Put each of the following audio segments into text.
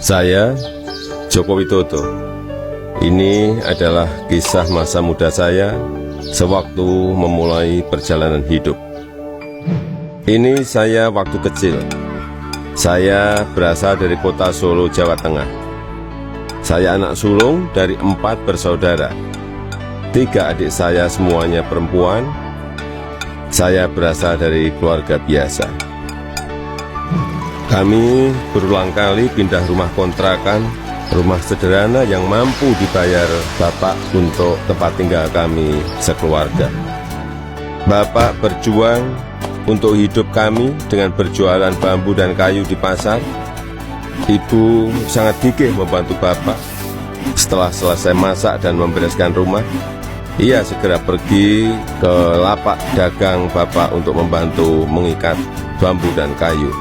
Saya, Joko Widodo. Ini adalah kisah masa muda saya sewaktu memulai perjalanan hidup. Ini saya waktu kecil. Saya berasal dari kota Solo, Jawa Tengah. Saya anak sulung dari 4 bersaudara. 3 adik saya semuanya perempuan. Saya berasal dari keluarga biasa. Kami berulang kali pindah rumah kontrakan, rumah sederhana yang mampu dibayar Bapak untuk tempat tinggal kami sekeluarga. Bapak berjuang untuk hidup kami dengan berjualan bambu dan kayu di pasar. Ibu sangat gigih membantu Bapak. Setelah selesai masak dan membereskan rumah, ia segera pergi ke lapak dagang Bapak untuk membantu mengikat bambu dan kayu.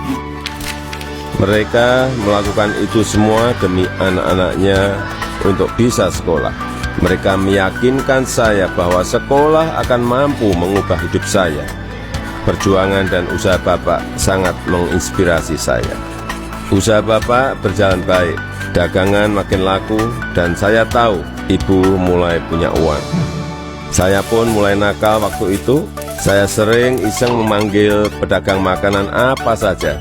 Mereka melakukan itu semua demi anak-anaknya untuk bisa sekolah. Mereka meyakinkan saya bahwa sekolah akan mampu mengubah hidup saya. Perjuangan dan usaha Bapak sangat menginspirasi saya. Usaha Bapak berjalan baik, dagangan makin laku, dan saya tahu Ibu mulai punya uang. Saya pun mulai nakal waktu itu. Saya sering iseng memanggil pedagang makanan apa saja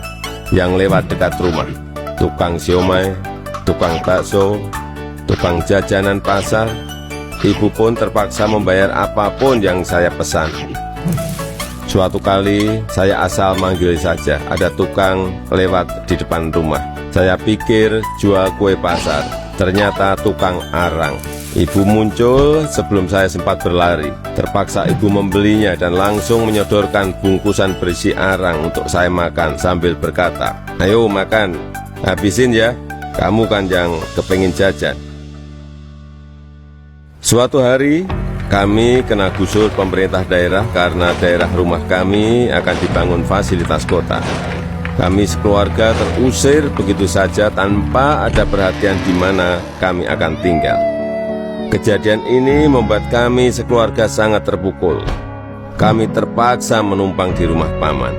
yang lewat dekat rumah. Tukang siomay, tukang bakso, tukang jajanan pasar. Ibu pun terpaksa membayar apapun yang saya pesan. Suatu kali saya asal manggil saja, ada tukang lewat di depan rumah. Saya pikir jual kue pasar, ternyata tukang arang. Ibu muncul sebelum saya sempat berlari. Terpaksa ibu membelinya dan langsung menyodorkan bungkusan berisi arang untuk saya makan sambil berkata, "Ayo makan, habisin ya, kamu kan yang kepengin jajan." Suatu hari, kami kena gusur pemerintah daerah karena daerah rumah kami akan dibangun fasilitas kota. Kami sekeluarga terusir begitu saja tanpa ada perhatian di mana kami akan tinggal. Kejadian ini membuat kami sekeluarga sangat terpukul. Kami terpaksa menumpang di rumah paman.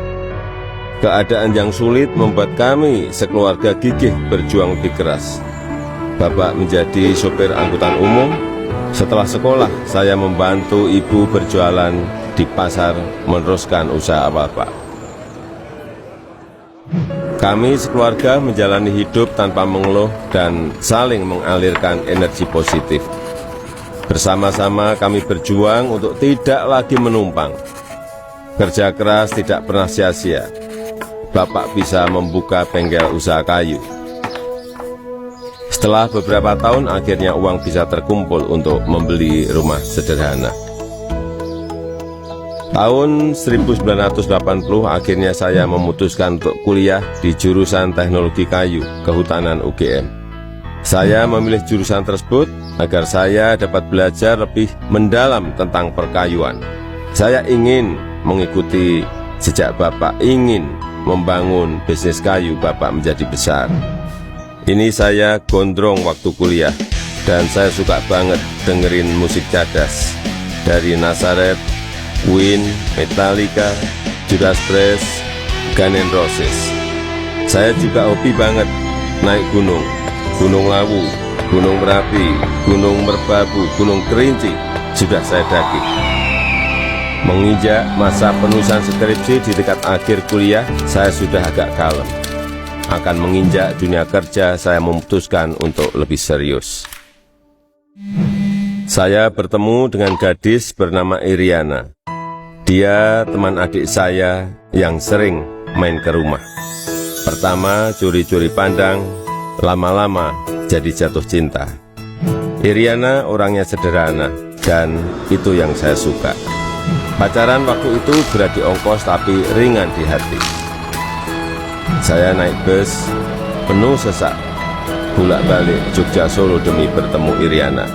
Keadaan yang sulit membuat kami sekeluarga gigih berjuang lebih keras. Bapak menjadi sopir angkutan umum. Setelah sekolah, saya membantu ibu berjualan di pasar meneruskan usaha Bapak. Kami sekeluarga menjalani hidup tanpa mengeluh dan saling mengalirkan energi positif. Bersama-sama kami berjuang untuk tidak lagi menumpang. Kerja keras tidak pernah sia-sia. Bapak bisa membuka bengkel usaha kayu. Setelah beberapa tahun, akhirnya uang bisa terkumpul untuk membeli rumah sederhana. Tahun 1980, akhirnya saya memutuskan untuk kuliah di jurusan Teknologi Kayu, Kehutanan UGM. Saya memilih jurusan tersebut agar saya dapat belajar lebih mendalam tentang perkayuan. Saya ingin mengikuti jejak Bapak, ingin membangun bisnis kayu Bapak menjadi besar. Ini saya gondrong waktu kuliah, dan saya suka banget dengerin musik cadas dari Nazareth, Queen, Metallica, Judas Priest, Guns N' Roses. Saya juga hobi banget naik gunung. Gunung Lawu, Gunung Merapi, Gunung Merbabu, Gunung Kerinci, sudah saya daki. Menginjak masa penulisan skripsi di dekat akhir kuliah, saya sudah agak kalem. Akan menginjak dunia kerja, saya memutuskan untuk lebih serius. Saya bertemu dengan gadis bernama Iriana. Dia teman adik saya yang sering main ke rumah. Pertama curi-curi pandang, lama-lama jadi jatuh cinta. Iriana orangnya sederhana, dan itu yang saya suka. Pacaran waktu itu berat di ongkos tapi ringan di hati. Saya naik bus penuh sesak, bolak-balik Jogja Solo demi bertemu Iriana.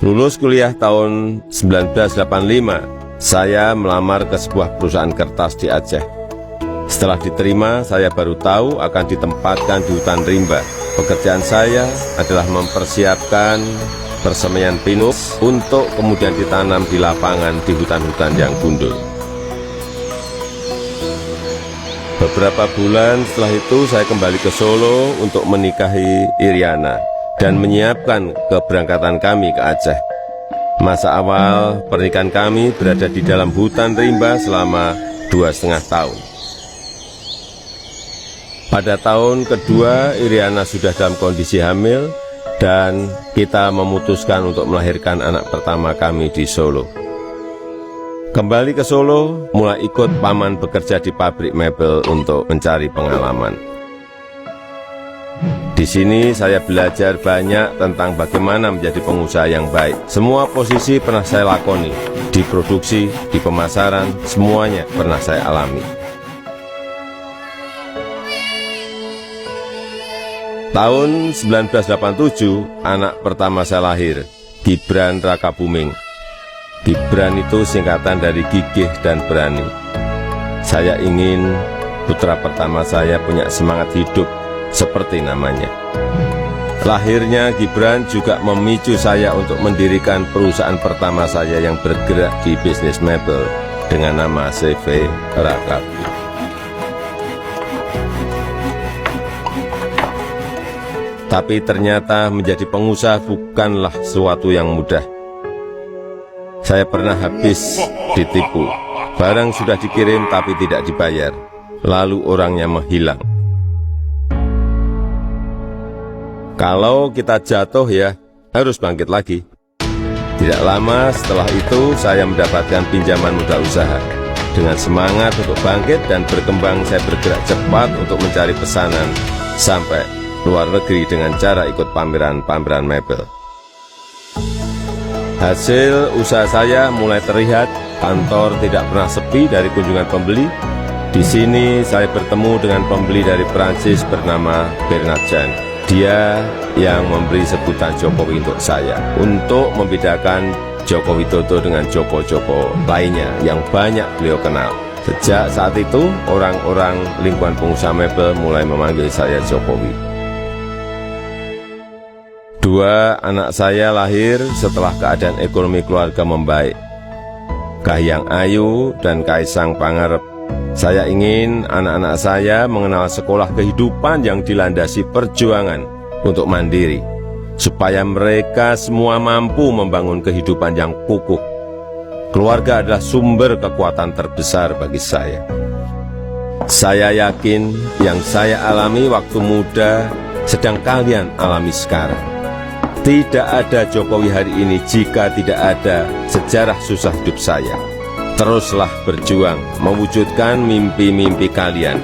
Lulus kuliah tahun 1985, Saya melamar ke sebuah perusahaan kertas di Aceh. Setelah diterima, saya baru tahu akan ditempatkan di hutan rimba. Pekerjaan saya adalah mempersiapkan persemaian pinus untuk kemudian ditanam di lapangan di hutan-hutan yang gundul. Beberapa bulan setelah itu saya kembali ke Solo untuk menikahi Iriana dan menyiapkan keberangkatan kami ke Aceh. Masa awal pernikahan kami berada di dalam hutan rimba selama 2,5 tahun. Pada tahun kedua, Iriana sudah dalam kondisi hamil dan kita memutuskan untuk melahirkan anak pertama kami di Solo. Kembali ke Solo, mulai ikut paman bekerja di pabrik mebel untuk mencari pengalaman. Di sini saya belajar banyak tentang bagaimana menjadi pengusaha yang baik. Semua posisi pernah saya lakoni, di produksi, di pemasaran, semuanya pernah saya alami. Tahun 1987, anak pertama saya lahir, Gibran Rakabuming. Gibran itu singkatan dari gigih dan berani. Saya ingin putra pertama saya punya semangat hidup seperti namanya. Lahirnya Gibran juga memicu saya untuk mendirikan perusahaan pertama saya yang bergerak di bisnis mebel dengan nama CV Rakabi. Tapi ternyata menjadi pengusaha bukanlah sesuatu yang mudah. Saya pernah habis ditipu. Barang sudah dikirim tapi tidak dibayar. Lalu orangnya menghilang. Kalau kita jatuh ya harus bangkit lagi. Tidak lama setelah itu saya mendapatkan pinjaman modal usaha. Dengan semangat untuk bangkit dan berkembang, saya bergerak cepat untuk mencari pesanan sampai luar negeri dengan cara ikut pameran-pameran mebel. Hasil usaha saya mulai terlihat, kantor tidak pernah sepi dari kunjungan pembeli. Di sini saya bertemu dengan pembeli dari Prancis bernama Bernard Jan. Dia yang memberi sebutan Jokowi untuk saya, untuk membedakan Joko Widodo dengan Joko-Joko lainnya yang banyak beliau kenal. Sejak saat itu, orang-orang lingkungan pengusaha mebel mulai memanggil saya Jokowi. 2 anak saya lahir setelah keadaan ekonomi keluarga membaik. Kahiyang Ayu dan Kaisang Pangarep. Saya ingin anak-anak saya mengenal sekolah kehidupan yang dilandasi perjuangan untuk mandiri, supaya mereka semua mampu membangun kehidupan yang kukuh. Keluarga adalah sumber kekuatan terbesar bagi saya. Saya yakin yang saya alami waktu muda sedang kalian alami sekarang. Tidak ada Jokowi hari ini jika tidak ada sejarah susah hidup saya. Teruslah berjuang mewujudkan mimpi-mimpi kalian.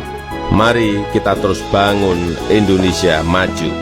Mari kita terus bangun Indonesia maju.